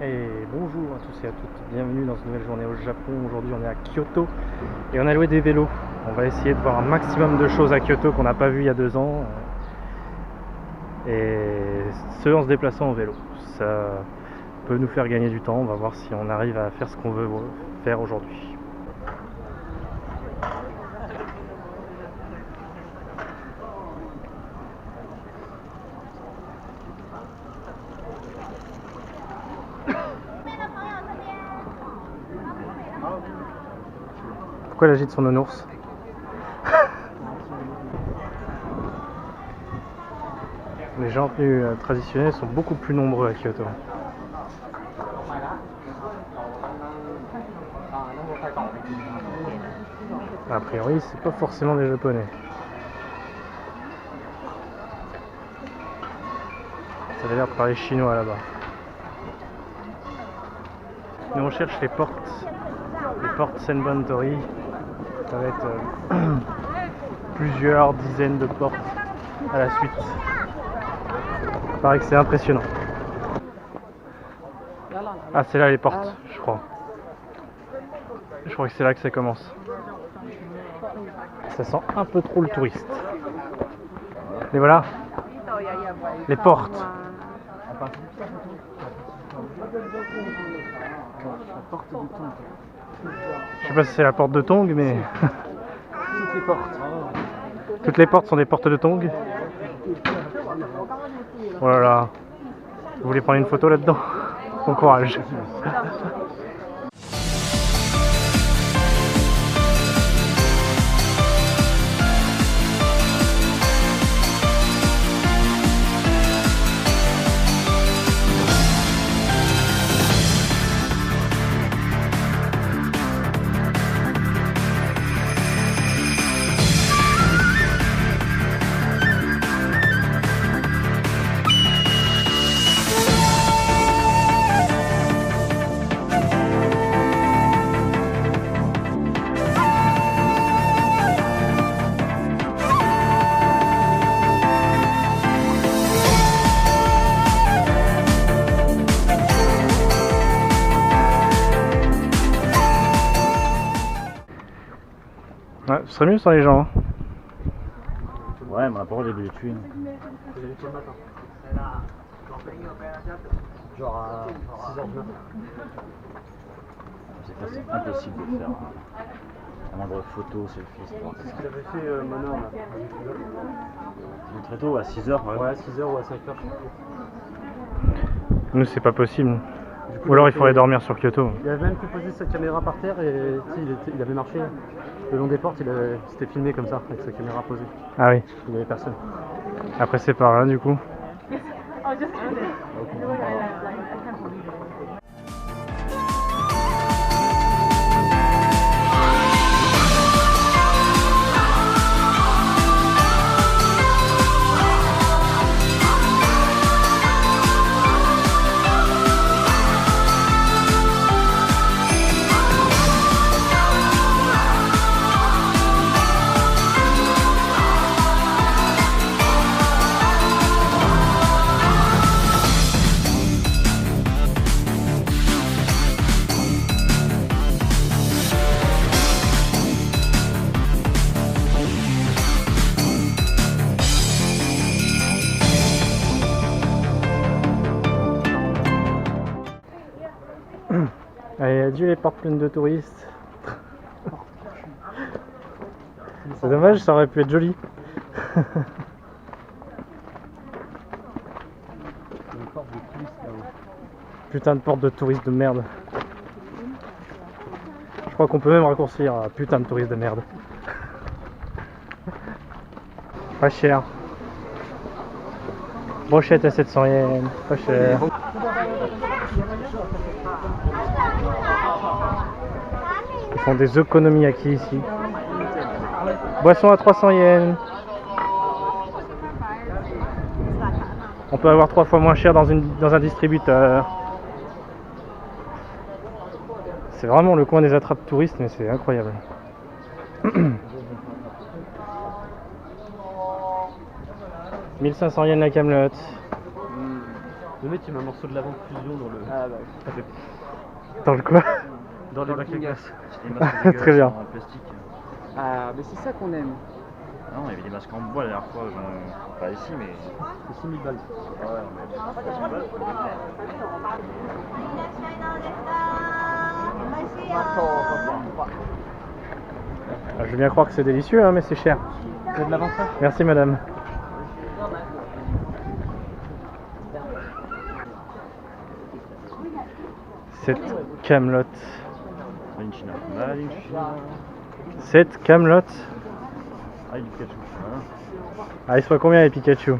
Et bonjour à tous et à toutes, bienvenue dans une nouvelle journée au Japon. Aujourd'hui on est à Kyoto et on a loué des vélos. On va essayer de voir un maximum de choses à Kyoto qu'on n'a pas vu il y a 2 ans. Et ce en se déplaçant en vélo. Ça peut nous faire gagner du temps, on va voir si on arrive à faire ce qu'on veut faire aujourd'hui. Pourquoi elle agite son nounours? Les gens en tenue traditionnelle sont beaucoup plus nombreux à Kyoto. A priori, c'est pas forcément des Japonais. Ça avait l'air de parler chinois là-bas. Nous on cherche les portes Senbon-Tori. Ça va être plusieurs dizaines de portes à la suite. Il paraît que c'est impressionnant. Ah, c'est là les portes, je crois. Je crois que c'est là que ça commence. Ça sent un peu trop le touriste. Et voilà, les portes. Je sais pas si c'est la porte de Tong, mais Toutes les portes. toutes les portes sont des portes de Tong. Oh là là. Vous voulez prendre une photo là-dedans? Bon courage. Ouais, ce serait mieux sans les gens. Hein. Ouais, mais on a pas les tuer. Genre à 6h du matin. C'est impossible de faire un endroit photo, selfie, C'est ce qu'il avait fait Monor là. très tôt, à 6h. Ouais, à 6h ou à 5h. Nous, c'est pas possible. Ou alors il faudrait dormir sur Kyoto. Il avait même pu poser sa caméra par terre et il avait marché le long des portes, il s'était filmé comme ça, avec sa caméra posée. Ah oui. Il n'y avait personne. Après c'est par là du coup. Allez, adieu les portes pleines de touristes. C'est dommage, ça aurait pu être joli. Putain de porte de touristes de merde. Je crois qu'on peut même raccourcir à putain de touristes de merde. Pas cher. Brochette à 700 yens, pas cher. Ils font des okonomiyaki ici. Boisson à 300 yens. On peut avoir 3 fois moins cher dans un distributeur. C'est vraiment le coin des attrapes touristes, mais c'est incroyable. 1500 yens la camelote. Le mec il met un morceau de lavande fusion dans le. Ah bah. Ça fait Dans le quoi? dans les bacs à King. glace. Des masques dégueulasses Très bien. en plastique. Ah mais c'est ça qu'on aime. Ah non, il y avait des masques en bois la dernière fois, pas ici, mais. C'est 6000 balles. Ah ouais, mais. Je veux bien croire que c'est délicieux, hein, mais c'est cher. C'est de l'avant fraîche. Merci madame. Cette camelote. Valentina. Valentina. Cette camelote. Ah, du Pikachu. Voilà. Ah, il se voit combien les Pikachu?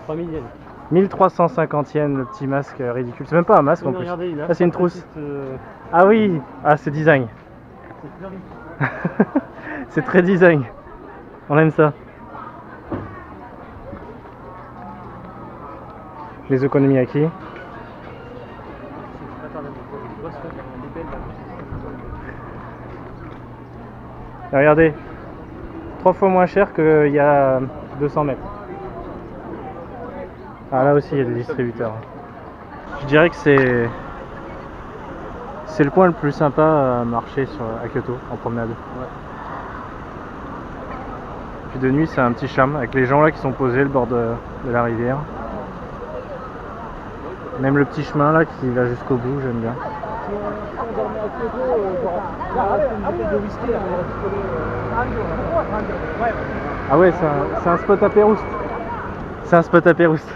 3000 yens. 1350 yens, le petit masque ridicule. C'est même pas un masque en plus. Regardez, il a Ah, c'est une sa trousse. petite, Ah oui. Ah, c'est design. c'est fleuri. C'est très design. On aime ça. Les économies à qui? Attends, je vois ça, elle est belle, là. Regardez. 3 fois moins cher qu'il y a 200 mètres. Ah là aussi il y a des distributeurs. Je dirais que c'est le coin le plus sympa à marcher à Kyoto en promenade. Ouais. Puis de nuit c'est un petit charme avec les gens là qui sont posés le bord de la rivière. Même le petit chemin là qui va jusqu'au bout, j'aime bien. Ah ouais, c'est un spot à Péroust. C'est un spot à Péroust.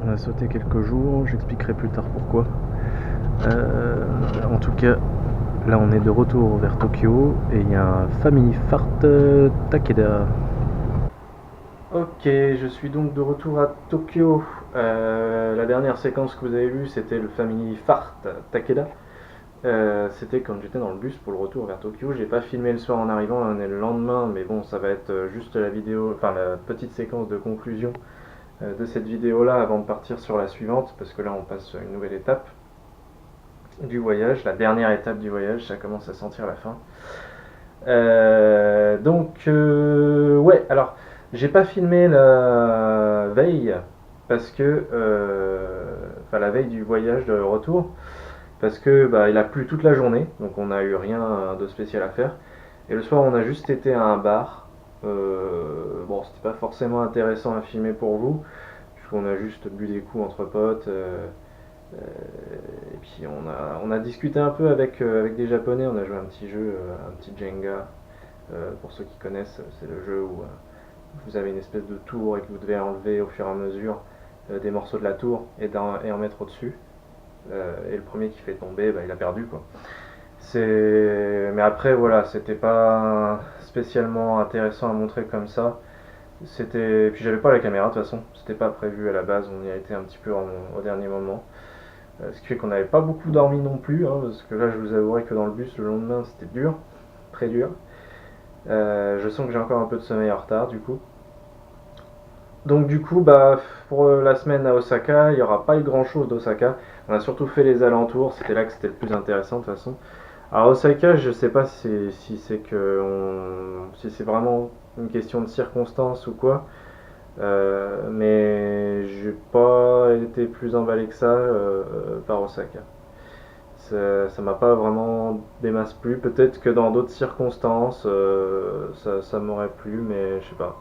On a sauté quelques jours, j'expliquerai plus tard pourquoi. En tout cas, là on est de retour vers Tokyo et il y a un Family Fart Takeda. Ok, je suis donc de retour à Tokyo. La dernière séquence que vous avez vue, c'était le Family Fart Takeda. C'était quand j'étais dans le bus pour le retour vers Tokyo. J'ai pas filmé le soir en arrivant, on est le lendemain, mais bon, ça va être juste la vidéo, enfin la petite séquence de conclusion de cette vidéo là avant de partir sur la suivante, parce que là on passe une nouvelle étape du voyage, la dernière étape du voyage, ça commence à sentir la fin. Ouais, alors j'ai pas filmé la veille parce que, enfin la veille du voyage de retour, parce que bah, il a plu toute la journée, donc on n'a eu rien de spécial à faire. Et le soir on a juste été à un bar. Bon, c'était pas forcément intéressant à filmer pour vous, puisqu'on a juste bu des coups entre potes. Et puis on a discuté un peu avec des japonais, on a joué un petit jeu, un petit Jenga. Pour ceux qui connaissent, c'est le jeu où vous avez une espèce de tour et que vous devez enlever au fur et à mesure des morceaux de la tour et en mettre au-dessus. Et le premier qui fait tomber, bah, il a perdu quoi. Mais après voilà, c'était pas spécialement intéressant à montrer comme ça. Puis j'avais pas la caméra de toute façon, c'était pas prévu à la base, on y a été un petit peu au dernier moment. Ce qui fait qu'on n'avait pas beaucoup dormi non plus, hein, parce que là je vous avouerai que dans le bus le lendemain c'était dur, très dur. Je sens que j'ai encore un peu de sommeil en retard du coup. Donc du coup, bah, pour la semaine à Osaka, il n'y aura pas eu grand chose d'Osaka. On a surtout fait les alentours, c'était là que c'était le plus intéressant de toute façon. Alors Osaka, je sais pas si c'est vraiment une question de circonstance ou quoi. Mais j'ai pas été plus emballé que ça par Osaka. Ça m'a pas vraiment des masses plu. Peut-être que dans d'autres circonstances, ça m'aurait plu, mais je sais pas.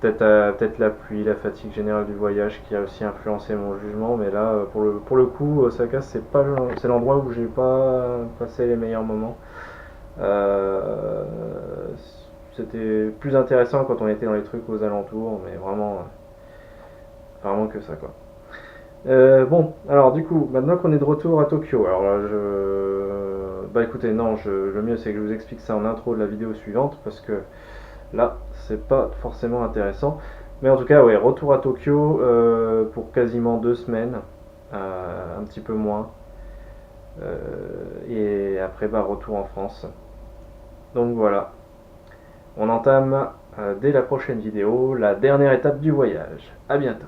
Peut-être la pluie, la fatigue générale du voyage qui a aussi influencé mon jugement, mais là, pour le coup, Osaka, c'est l'endroit où j'ai pas passé les meilleurs moments. C'était plus intéressant quand on était dans les trucs aux alentours, mais vraiment que ça quoi. Bon, alors du coup, maintenant qu'on est de retour à Tokyo, alors là, bah écoutez, non, le mieux c'est que je vous explique ça en intro de la vidéo suivante, parce que là, c'est pas forcément intéressant. Mais en tout cas, ouais, retour à Tokyo pour quasiment 2 semaines, un petit peu moins. Et après, bah, retour en France. Donc voilà, on entame dès la prochaine vidéo la dernière étape du voyage. À bientôt.